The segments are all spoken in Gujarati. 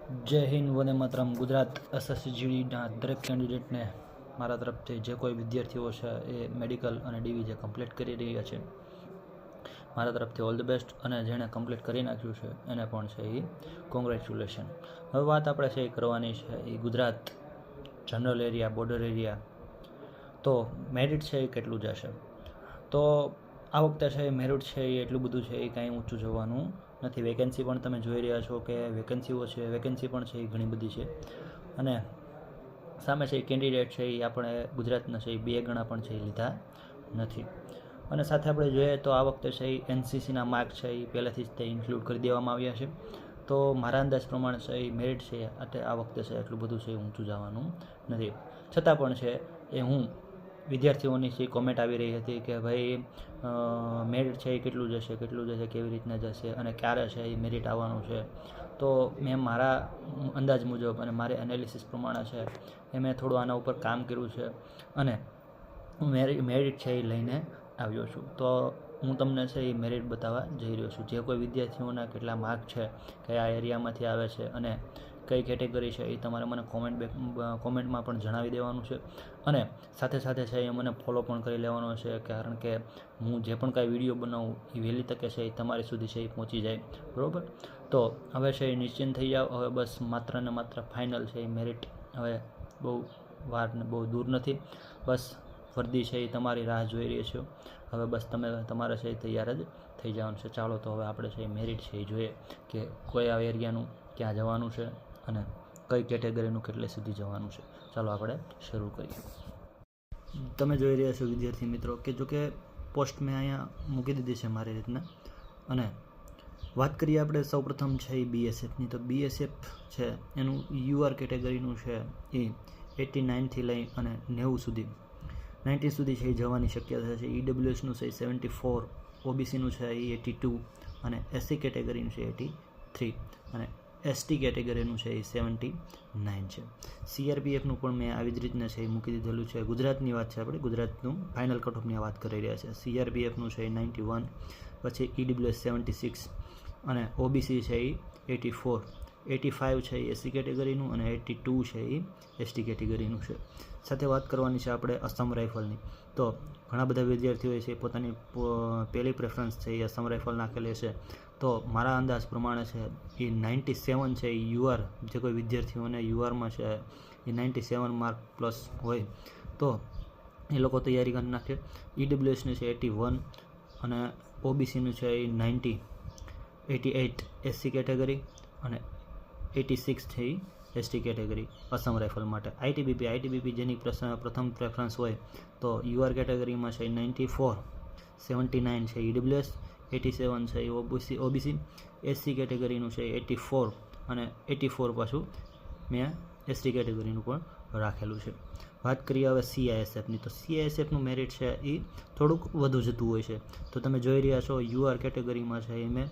જય હિન્દ વંદે માતરમ. ગુજરાત એસએસસીજીડીના દરેક કેન્ડિડેટને મારા તરફથી જે કોઈ વિદ્યાર્થીઓ છે એ મેડિકલ અને ડીવી જે કમ્પ્લીટ કરી રહ્યા છે મારા તરફથી ઓલ ધ બેસ્ટ, અને જેણે કમ્પ્લીટ કરી નાખ્યું છે એને પણ છે એ કોંગ્રેચ્યુલેશન. હવે વાત આપણે છે એ કરવાની છે એ Gujarat general area, border area. તો મેરિટ છે એ કેટલું જશે? તો આ વખતે છે એ મેરિટ છે એ એટલું બધું છે એ કાંઈ ઊંચું જવાનું નથી. વેકેન્સી પણ તમે જોઈ રહ્યા છો કે વેકેન્સી પણ છે એ ઘણી બધી છે, અને સામે છે એ કેન્ડિડેટ છે એ આપણે ગુજરાતના છે એ 2 ગણા પણ છે એ લીધા નથી. અને સાથે આપણે જોઈએ તો આ વખતે છે એ એનસીસીના માર્ક છે એ પહેલાંથી જ તે ઇન્ક્લુડ કરી દેવામાં આવ્યા છે. તો મારા અંદાજ પ્રમાણે છે એ મેરિટ છે આ વખતે છે એટલું બધું છે ઊંચું જવાનું નથી. છતાં પણ છે એ હું વિદ્યાર્થીઓની જે કોમેન્ટ આવી રહી હતી કે ભાઈ મેરિટ છે એ કેટલું જશે, કેવી રીતના જશે અને ક્યારે છે એ મેરિટ આવવાનું છે. તો મેં મારા અંદાજ મુજબ અને મારે એનાલિસિસ પ્રમાણે છે એ મેં થોડું આના ઉપર કામ કર્યું છે, અને હું મેરિટ છે એ લઈને આવ્યો છું. તો હું તમને છે એ મેરિટ બતાવવા જઈ રહ્યો છું. જે કોઈ વિદ્યાર્થીઓના કેટલા માર્ક છે, કયા એરિયામાંથી આવે છે અને કઈ કેટેગરી છે એ તમારે મને કોમેન્ટમાં પણ જણાવી દેવાનું છે. અને સાથે સાથે છે એ મને ફોલો પણ કરી લેવાનો છે, કારણ કે હું જે પણ કાંઈ વિડીયો બનાવું એ વહેલી તકે છે એ તમારી સુધી છે એ પહોંચી જાય, બરાબર. તો હવે છે એ નિશ્ચિંત થઈ જાઓ. હવે બસ માત્ર ને માત્ર ફાઇનલ છે એ મેરિટ હવે બહુ વાર ને બહુ દૂર નથી. બસ વર્દી છે એ તમારી રાહ જોઈ રહી છે. હવે બસ તમારે છે એ તૈયાર જ થઈ જવાનું છે. ચાલો તો હવે આપણે છે એ મેરિટ છે એ જોઈએ કે કયા એરિયાનું ક્યાં જવાનું છે અને કઈ કેટેગરીનું કેટલે સુધી જવાનું છે. ચાલો આપણે શરૂ કરીએ. તમે જોઈ રહ્યા છો વિદ્યાર્થી મિત્રો કે જો કે પોસ્ટ મેં અહીંયા મૂકી દીધી છે મારી રીતના. અને વાત કરીએ આપણે સૌપ્રથમ છે એ બીએસએફની. તો બીએસએફ છે એનું યુઆર કેટેગરીનું છે એ 89થી લઈ અને 90 સુધી છે એ જવાની શક્યતા છે. ઈડબ્લ્યુએસનું છે 74, ઓબીસીનું છે એ 82, અને એસસી કેટેગરીનું છે 83, અને એસટી કેટેગરીનું છે એ 79 છે. સીઆરપીએફનું પણ મેં આવી જ રીતના છે એ મૂકી દીધેલું છે. ગુજરાતની વાત છે, આપણે ગુજરાતનું ફાઇનલ કટ ઓફની વાત કરી રહ્યા છે. સીઆરપીએફનું છે એ 91, પછી ઈડબ્લ્યુએસ 76, અને ઓબીસી છે એ 84, 85 છે એ એસસી કેટેગરીનું, અને 82 છે એ એસટી કેટેગરીનું છે. સાથે વાત કરવાની છે આપણે અસમ રાઇફલની. તો ઘણા બધા વિદ્યાર્થીઓએ છે પોતાની પહેલી પ્રેફરન્સ છે એ અસમ રાઇફલ નાખેલી છે. તો મારા અંદાજ પ્રમાણે છે એ 97 છે એ યુઆર, જે કોઈ વિદ્યાર્થીઓને યુઆરમાં છે એ 97 માર્ક પ્લસ હોય તો એ લોકો તૈયારી કરી નાખે. ઈડબ્લ્યુએસનું છે 81, અને ઓબીસીનું છે એ 90, 88 એસસી કેટેગરી, અને 86 છે એ એસટી કેટેગરી અસમ રાઇફલ માટે. આઈટીબીપી જેની પ્રથમ પ્રેફરન્સ હોય તો યુઆર કેટેગરીમાં છે 94, 79 છે ઈડબ્લ્યુએસ, 87 છે એ ઓબીસી, એસસી કેટેગરીનું છે 84, અને 84 પાછું મેં એસટી કેટેગરીનું પણ રાખેલું છે. વાત કરીએ હવે સીઆઈએસએફની. તો સીઆઈએસએફનું મેરિટ છે એ થોડુંક વધુ જતું હોય છે. તો તમે જોઈ રહ્યા છો યુઆર કેટેગરીમાં છે એ મેં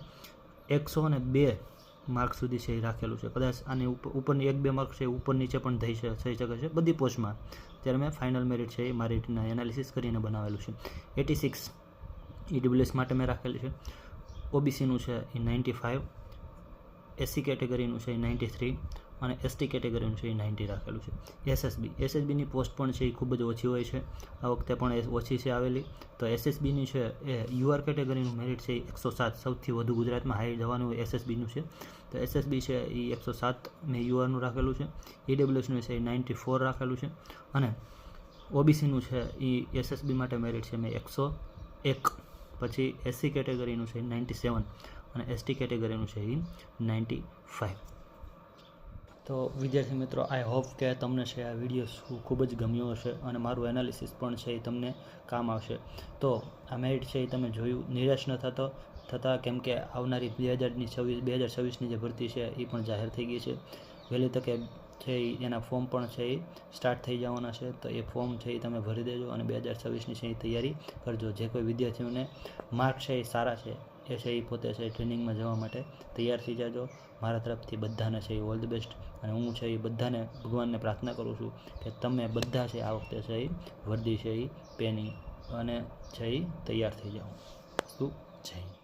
102 માર્ક સુધી છે એ રાખેલું છે. કદાચ આની ઉપરની 1-2 માર્ક છે ઉપર નીચે પણ થઈ શકે છે બધી પોસ્ટમાં. ત્યારે મેં ફાઇનલ મેરિટ છે એ મારી રીતના એનાલિસિસ કરીને બનાવેલું છે. 86 ઈડબ્લ્યુએસ માટે મેં રાખેલી છે. ઓબીસીનું છે એ 95, એસસી કેટેગરીનું છે એ 93, અને એસટી કેટેગરીનું છે એ 90 રાખેલું છે. એસએસબીની પોસ્ટ પણ છે એ ખૂબ જ ઓછી હોય છે. આ વખતે પણ ઓછી છે આવેલી. તો એસએસબીની છે એ યુઆર કેટેગરીનું મેરિટ છે એ 107, સૌથી વધુ ગુજરાતમાં હાઈ જવાનું એસએસબીનું છે. તો એસએસબી છે એ 107 મેં યુઆરનું રાખેલું છે. ઈડબ્લ્યુએસનું છે એ 94 રાખેલું છે, અને ઓબીસીનું છે એ એસએસબી માટે મેરિટ છે મેં 101, પછી એસસી કેટેગરીનું છે 97, અને એસટી કેટેગરીનું છે એ 95. તો વિદ્યાર્થી મિત્રો, આઈ હોપ કે તમને છે આ વિડીયો ખૂબ જ ગમ્યો હશે, અને મારું એનાલિસિસ પણ છે એ તમને કામ આવશે. તો આ મેરિટ છે એ તમે જોયું, નિરાશ ન થતા, કેમ કે આવનારી 2026ની જે ભરતી છે એ પણ જાહેર થઈ ગઈ છે. વહેલી તકે છે એના ફોર્મ પણ છે એ સ્ટાર્ટ થઈ જવાના છે. તો એ ફોર્મ છે એ તમે ભરી દેજો, અને 2026ની છે એ તૈયારી કરજો. જે કોઈ વિદ્યાર્થીઓને માર્ક છે એ સારા છે એ છે એ પોતે છે ટ્રેનિંગમાં જવા માટે તૈયાર થઈ જાજો. મારા તરફથી બધાને છે એ ઓલ ધ બેસ્ટ, અને હું છે એ બધાને ભગવાનને પ્રાર્થના કરું છું કે તમે બધા છે આ વખતે છે એ વર્દી છે એ પહેરી અને છે એ તૈયાર થઈ જાઓ. જય હિન્દ.